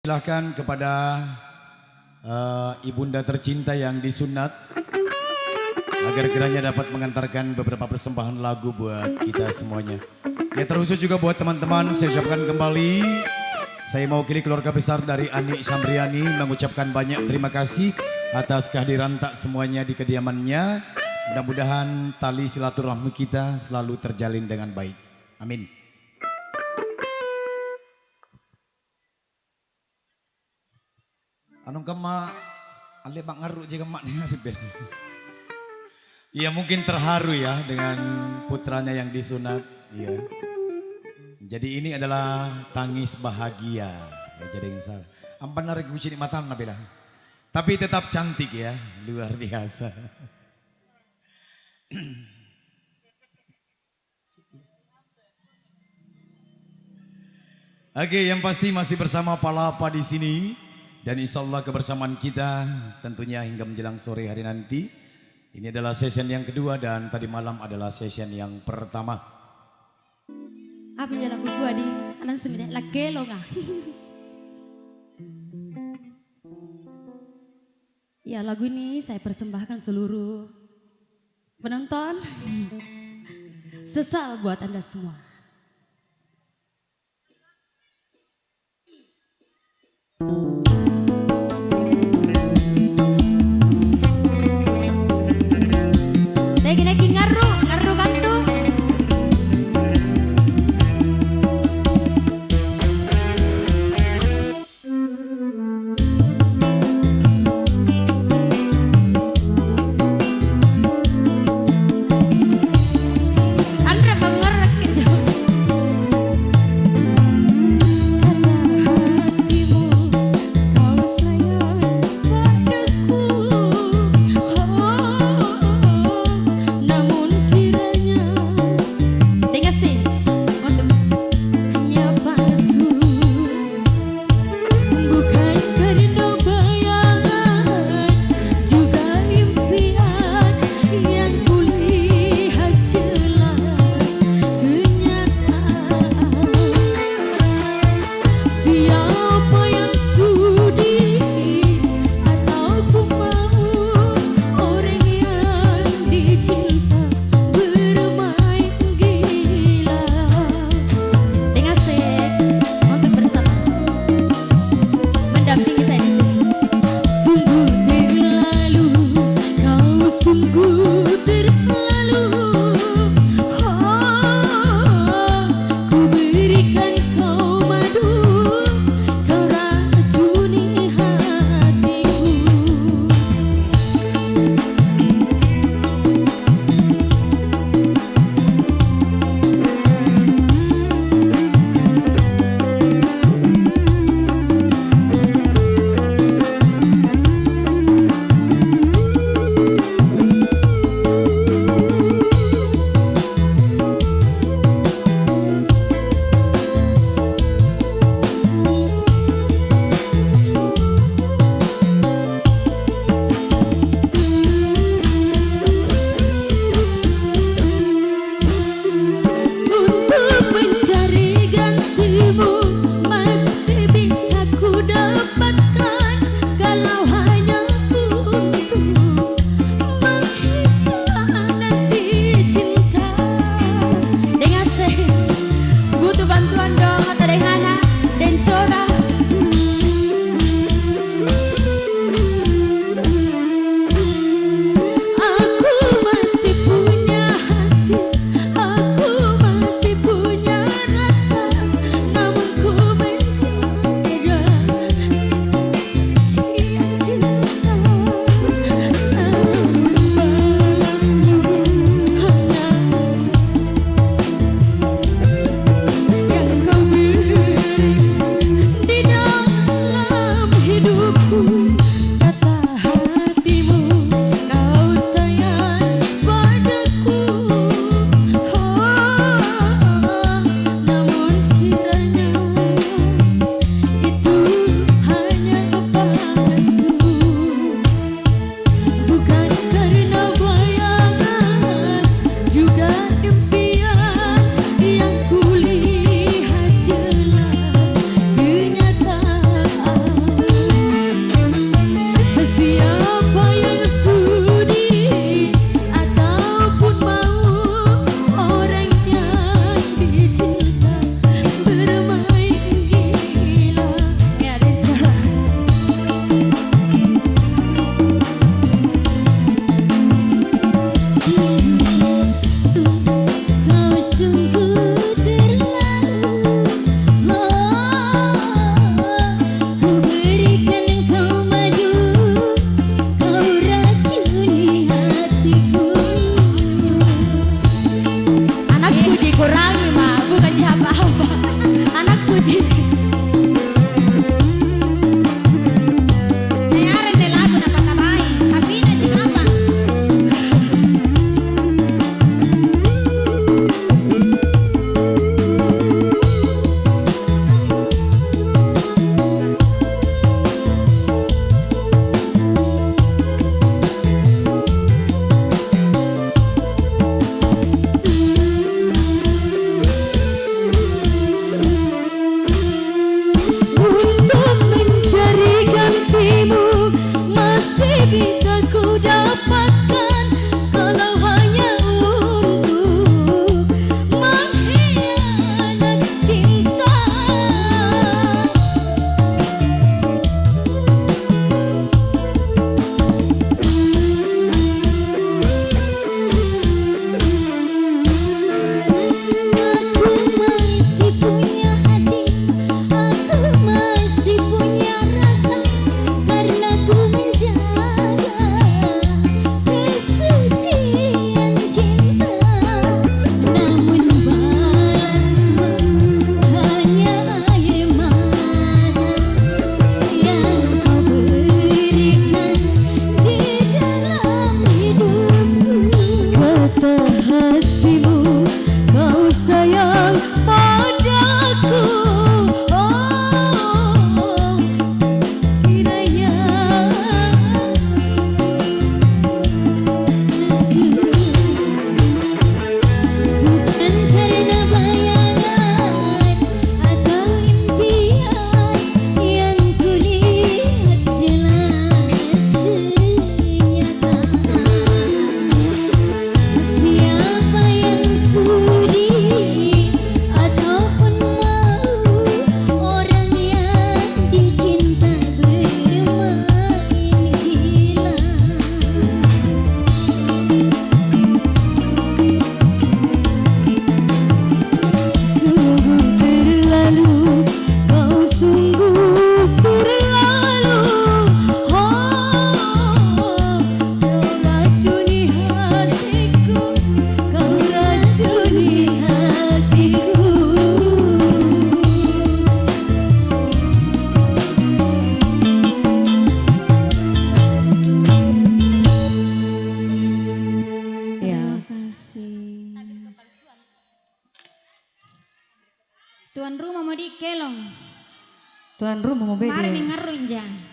Silahkan kepada ibunda tercinta yang disunat agar kiranya dapat mengantarkan beberapa persembahan lagu buat kita semuanya. Ya, terkhusus juga buat teman-teman, saya ucapkan kembali, saya mewakili keluarga besar dari Ani Sambriani mengucapkan banyak terima kasih atas kehadiran tak semuanya di kediamannya. Mudah-mudahan tali silaturahmi kita selalu terjalin dengan baik. Amin. Anong kama ale bang ngaru jika mak nih Aribel. Iya, mungkin terharu ya dengan putranya yang disunat. Iya. Jadi ini adalah tangis bahagia. Ya, jadi insya ampan narik kucing mata Nabila. Tapi tetap cantik ya, luar biasa. Oke, yang pasti masih bersama Palapa di sini. Dan insya Allah kebersamaan kita tentunya hingga menjelang sore hari nanti. Ini adalah session yang kedua dan tadi malam adalah session yang pertama. Apa yang lagu gua di anan sembilan lagi lo nggak? Ya, lagu ini saya persembahkan seluruh penonton. Sesal buat Anda semua. Lagi ngaru kan tuh. Andra mengerak gitu. Kata hatimu kau rumah mau di kelong. Tuan rumah mau beda. Mari mengaruh injang.